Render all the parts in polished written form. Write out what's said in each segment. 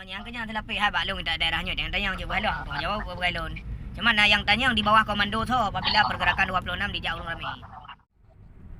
Yang kenyang terlapih hai baklung tak daerahnya yang tanya je bahalah. Orang Jawa bergailun. Cuman yang tanya di bawah komando tu apabila pergerakan 26 di Jawa Rami.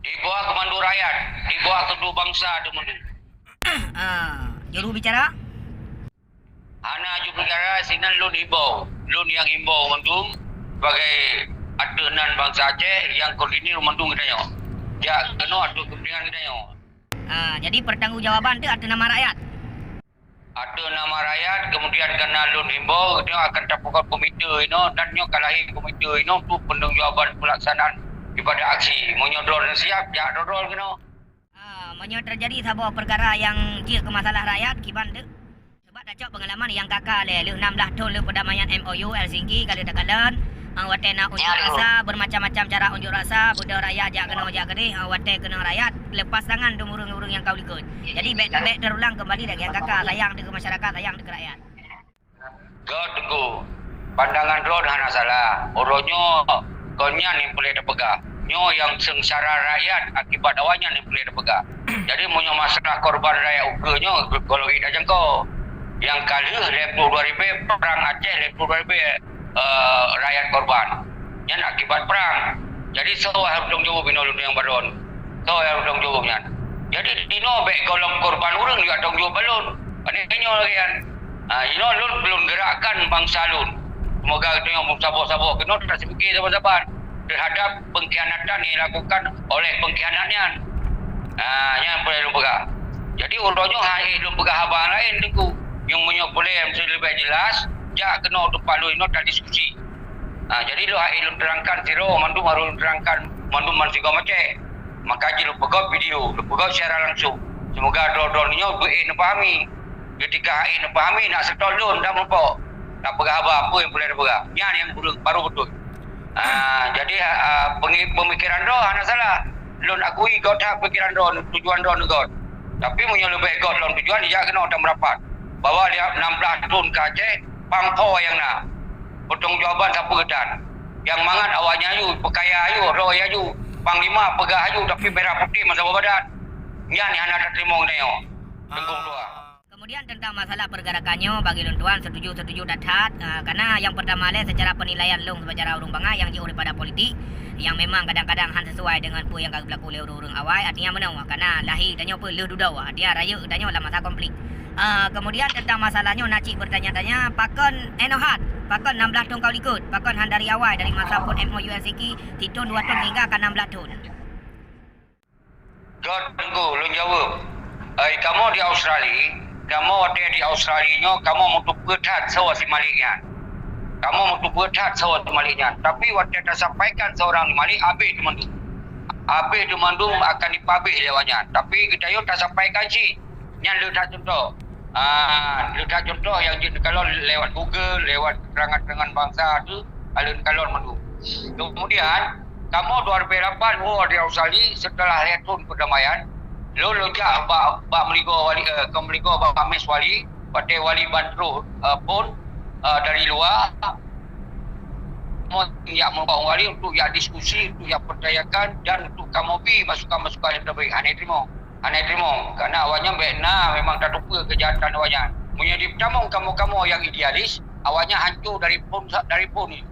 Di bawah komando rakyat, di bawah kedua bangsa tu mendu. Juru bicara? Hana juru bicara sinan lun himbau. Lun yang himbau mendung sebagai adenan bangsa Aceh yang koordinir mendung kita. Ya, kena ada kepentingan kita. Jadi pertanggungjawaban tu atas nama rakyat. Ada nama rakyat, kemudian kena lun himbau, dia akan terpukul komite ini dan dia kalahi komite ini untuk penangguhjawaban pelaksanaan daripada aksi. Menyodor siap, ya dodol kena. Menyo terjadi sebuah perkara yang jil ke masalah rakyat, kiban tu. Sebab dah cok pengalaman yang kakak le 16 tahun le perdamaian MOU Helsinki kali tekalan. Wate nak unjuk rasa, bermacam-macam cara unjuk rasa, budak rakyat jak kena jak kedih, wate kena rakyat, lepas tangan tu murung-murung yang kau ikut. Jadi baik terulang kembali lagi yang kakak sayang dengan masyarakat, sayang dengan rakyat. Kau tunggu. Pandangan roh hana salah. Orangnya konya ni boleh terpegah. Nyo yang sengsara rakyat akibat awalnya ni boleh terpegah. Jadi punya masalah korban rakyat ukurnya kalau kita jangkau. Yang kali lepas 2000 perang Aceh lepas 2000 rakyat korban. Yang akibat perang. Jadi so harus jawab bino yang baron. So harus jawabnya. Jadi dino baik golong korban orang juga dong jawab balon. Ini lagi kan. Lun belum gerakkan bangsa lun. Semoga itu yang sabar-sabar. Kena tak sepikir sabar-sabar terhadap pengkhianatan yang dilakukan oleh pengkhianatnya. Yang boleh lun pegang. Jadi urutnya hari lun pegang abang lain tunggu. Yang punya boleh mesti lebih jelas. Jak kena tempat lu ini tak diskusi. Jadi lu hari lu terangkan zero, mandu baru lu terangkan mandu mansigo macam. Maka je lu pegang video, lu pegang secara langsung. Semoga dua-duanya buat pahami. Ketika hari nak pahami nak setol lu dah mampu. Tak pegang apa yang boleh pegang. Yang baru betul. Jadi pemikiran roh hanya salah. Lu nak akui kau tak pemikiran roh, tujuan roh kau. Tapi punya lebih kau dalam tujuan dia kena ada merapat. Bawa dia 16 tahun ke Aceh. Pangko yang nak pertanggungjawaban siapa kedan yang mangat awaknya ayu pekaya ayu roh ayu panglima pegah ayu tapi merah putih masa badan yang ni anak terima neo tenggung dua. Kemudian tentang masalah pergerakannya bagi tuan setuju datat karena yang pertama secara penilaian long secara urung bangga yang jauh daripada politik yang memang kadang-kadang han sesuai dengan apa yang berlaku oleh orang-orang awal artinya mana karena lahir tanya apa le dudau dia raya tanya lah masa konflik. Kemudian tentang masalahnya nak cik bertanya-tanya pakon enohat pakon 16 tahun kau ikut pakon han dari awal dari masa pun MOU Helsinki titun 2 tahun hingga ke 16 tahun. Kau tunggu lu jawab. Kamu di Australia kamu ada di Australia kamu untuk bertat sawasi maliknya. Kamu untuk bertat sawasi maliknya. Tapi waktu dah sampaikan seorang malik habis demandung. Habis demandung akan dipabih lewatnya. Tapi kita yo tak sampaikan sih. Yang lu tak contoh. Letak contoh yang kalau lewat Google, lewat keterangan bangsa tu, alun-alun mandu. Kemudian, kamu 2008 di Australia setelah retun perdamaian, lu lonjak bak meligo wali, kemeligo bak Amis wali, pada wali Bantru pun dari luar, yang membawa wali untuk yang diskusi, untuk yang perdayakan dan untuk kamu pi masukan-masukan yang terbaik. Aneh terima kerana awaknya benar memang tak lupa kejahatan awaknya. Punya di pertama kamu yang idealis, awaknya hancur dari pun ni.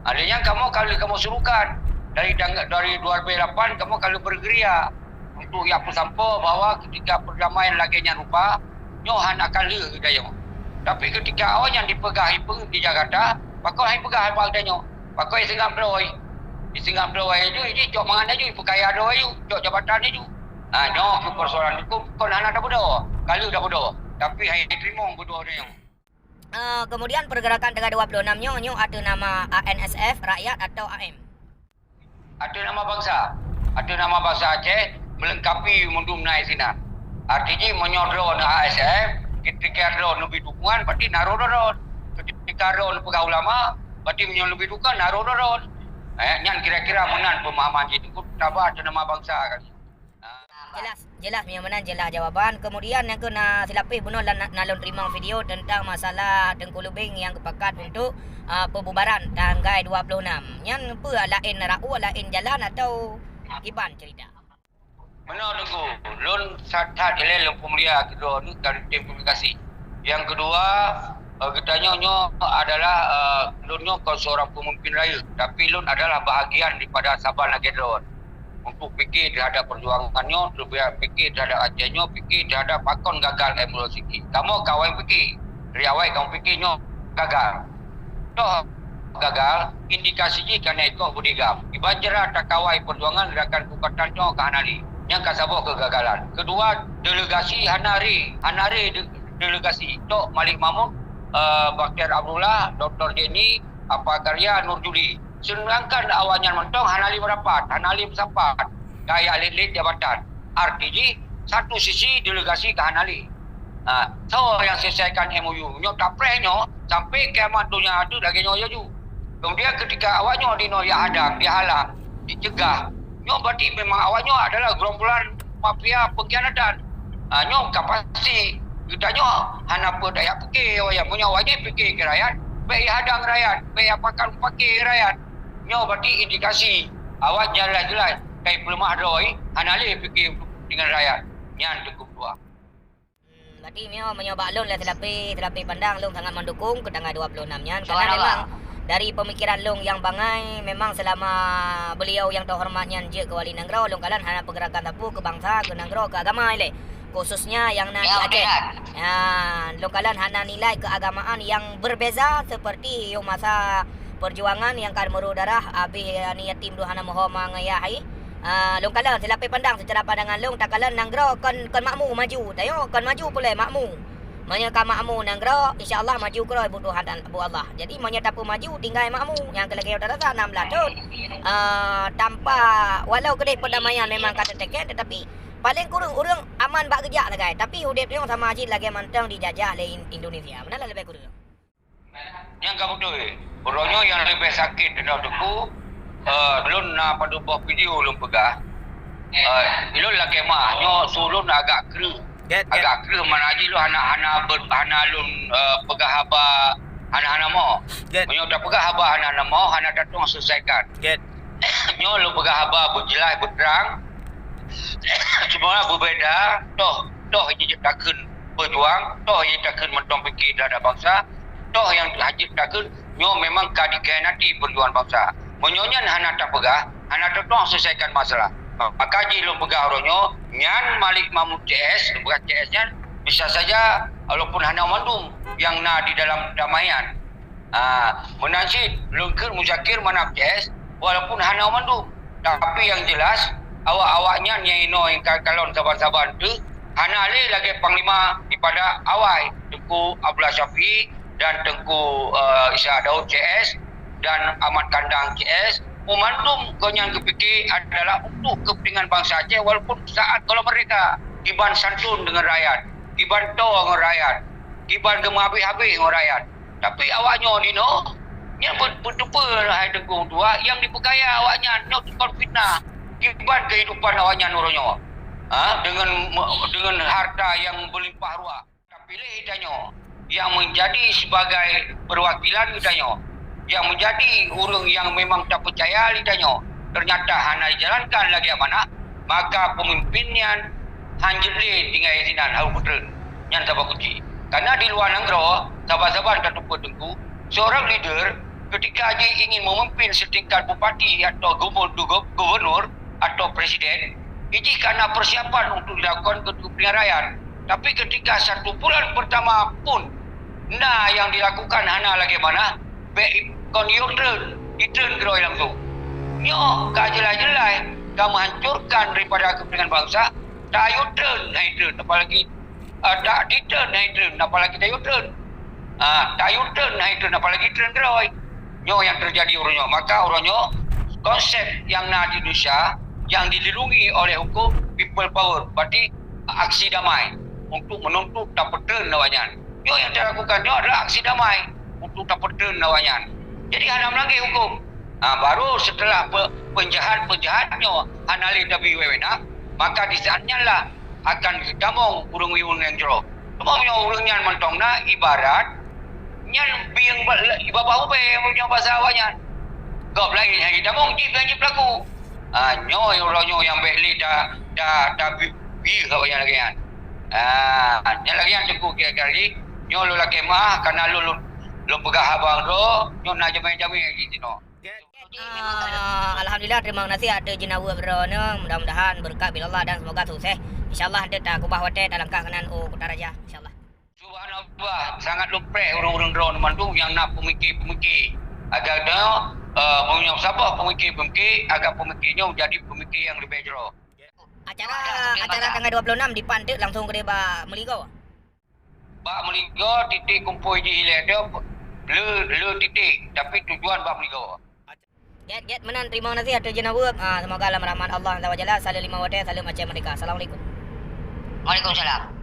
Adanya kamu kalau kamu suruhkan dari 2008 kamu kalau bergeria untuk yang sampai bahawa ketika perdamaian laginya rupa nyohan akan le daya. Tapi ketika awaknya dipegang di Jakarta, pakau hai pegang apa adanya. Pakau Singap Doi. Di Singap Doi itu jok mangan aja pekaya Doi jok jabatan itu. Ke persoalan hukum kau nak dah bodoh. Kalau dah bodoh. Tapi hai terima bodoh dia. Kemudian pergerakan tanggal 26 nyo ada nama ANSF rakyat atau AM. Ada nama bangsa. Ada nama bangsa Aceh melengkapi mundum naik sini. Artinya menyodor ASF ketika ada lebih dukungan berarti naruh doron. Ketika ada pegawai ulama berarti lebih dukungan naruh doron. Yang kira-kira menan pemahaman itu tabah ada nama bangsa kan. Jelas memang jelas jawapan. Kemudian yang kena silapih benar nalon terima video tentang masalah Tengku Lubeng yang kepakat untuk pembubaran tanggal 26. Yang apa lain rau lain jalan atau iban cerita. Mana tunggu. Lun saat ile lun pemulia kedua ni dari tim komunikasi. Yang kedua, kita nyo adalah lunyo kau seorang pemimpin raya, tapi lun adalah bahagian daripada Sabah Nagedron. Untuk fikir terhadap perjuangannya, fikir terhadap ajarnya, fikir terhadap pakon gagal emulosiki. Kamu kawan fikir, dari awal kamu fikirnya gagal. Toh gagal, indikasi kerana ikut budigam. Ibanjara tak kawai perjuangan gerakan kukatannya ke Hanali. Yang kasabok kegagalan. Kedua, delegasi Hanari delegasi Tok Malik Mahmud, Baktiar Abdullah, Dr. Jenny, apa karya Nur Juli. Sedangkan awalnya mentong Hanali merapat, Hanali bersapat, gaya lelit jabatan. RTG satu sisi delegasi ke Hanali. So yang selesaikan MOU nyo taprehnya sampai kiamat dunia itu lagi nyo ju. Kemudian ketika awalnya di dia hadang, dihalang, dicegah. Nyo berarti memang awalnya adalah gerombolan mafia pengkhianatan. Nyo kapasi kita nyo hana apa daya fikir yang punya awalnya fikir ke rakyat, baik hadang rakyat, baik apakan pakai rakyat. Nyo berarti indikasi awak jelas-jelas kai pelemah doi Hanali fikir dengan rakyat. Nyan cukup dua. Berarti Mio menyoba Lun lah tetapi pandang Lung sangat mendukung ke tanggal 26-nya karena Soalnya memang dari pemikiran Lung yang bangai memang selama beliau yang terhormatnya je ke Wali Nanggro Lung kalan hana pergerakan tapu ke bangsa ke Nanggro ke agama ile khususnya yang di Aceh. Lung kalan hana nilai keagamaan yang berbeza seperti yang masa perjuangan yang kan meru darah habis ni yatim duhana moho mangayahi. Long kalan selapi pandang secara pandangan long takalan Nanggro kon makmu maju tayo kon maju pula makmu manya ka makmu Nanggro insyaallah maju kro butuhan dan bu Allah jadi manya tapu maju tinggal makmu yang kelagi udah rasa 16 tahun tanpa walau kedai perdamaian memang kata teken tetapi paling kurang orang aman bak kerja lah guys tapi udip dia sama aja lagi mantang dijajah oleh Indonesia benar lebih kurang yang kamu tu orangnya yang lebih sakit dan aku belum nak pada buah video belum pegah. Belum lagi mah, nyo sulun agak kru. Agak kru mana aja lu hana lun pegah haba hana mau. Nyo dah pegah haba hana mau, hana datang selesaikan. Nyo lu pegah haba berjelas berterang. Semua berbeza. Toh ini takkan berjuang. Toh ini takkan mentong fikir terhadap bangsa. Toh yang hajit takkan nyo memang kadikhianati perjuangan bangsa. Menyonya hana tak pegah, hana tetong selesaikan masalah. Maka ji lu pegah orangnya, nyan Malik Mahmud CS, bukan CS-nya, bisa saja walaupun hana mandum yang na di dalam damaian. Menansid, lungkir muzakir manap CS, walaupun hana mandum. Tapi yang jelas, awak-awaknya nyaino yang kalon saban-saban tu, hana le lagi panglima daripada awal, Tengku Abdullah Syafi'i dan Tengku Isa Daud CS, dan Ahmad Kandang CS momentum konyan kepikir adalah untuk kepentingan bangsa Aceh walaupun saat kalau mereka kiban santun dengan rakyat kiban to dengan rakyat kiban gema habis-habis dengan rakyat tapi awaknya dino yang betul-betul hai Tengku tua yang dipekaya awaknya nyok fitnah kiban kehidupan awaknya nuronyo dengan harta yang berlimpah ruah tapi le hidanyo yang menjadi sebagai perwakilan hidanyo yang menjadi orang yang memang tak percaya lidahnya ternyata hanya dijalankan lagi mana maka pemimpinnya hanjeli tinggal isinan harus putren yang sabar kunci karena di luar Nanggro sabar-sabar tak tumpuk tengku seorang leader ketika dia ingin memimpin setingkat bupati atau gubernur atau presiden ini karena persiapan untuk dilakukan kepentingan rakyat tapi ketika 1 bulan pertama pun yang dilakukan hanya lagi mana kon U-turn geroi langsung. Nyo jelas-jelas kamu hancurkan daripada kepentingan bangsa. Tak U-turn, apalagi tak di-turn, apalagi tak U-turn. Tak U-turn, apalagi turn geroi. Nyo yang terjadi orangnya. Maka orangnya konsep yang di Indonesia yang dilindungi oleh hukum people power. Berarti aksi damai untuk menuntut tak turn lawannya. Nyo yang dilakukan adalah aksi damai untuk tak turn lawannya. Jadi hana lagi hukum. Baru setelah penjahat-penjahatnya Hanali Nabi Wewena, maka di saatnya lah akan ditamong urung-urung yang jero. Semua urungnya mentongna ibarat nyan biang ibabah ube punya bahasa awaknya. Gak lain hari tamong ji pelaku. Nyo yang beli dah bi awaknya lagi kan. Yang lagi yang cukup kali Nyo lu la kemah karena lu pegah abang tu, nyo nak jami-jami lagi tino. Alhamdulillah, terima kasih ada jenawa berona. Mudah-mudahan berkat bila Allah dan semoga sukses. InsyaAllah ada tak kubah hotel dalam kanan Kota Raja. InsyaAllah. Subhanallah, sangat lupreh orang-orang drone mandu yang nak pemikir-pemikir. Agar dia punya siapa pemikir-pemikir, agar pemikirnya jadi pemikir yang lebih jero. Acara tanggal 26 di Pantai langsung ke Deba Meligo. Bak Meligo titik kumpul je hilang dia le titik tapi tujuan Bak Meligo. Get menan terima kasih atas jenawa. Semoga dalam rahmat Allah Taala salam lima hotel salam Aceh Merdeka. Assalamualaikum. Waalaikumsalam.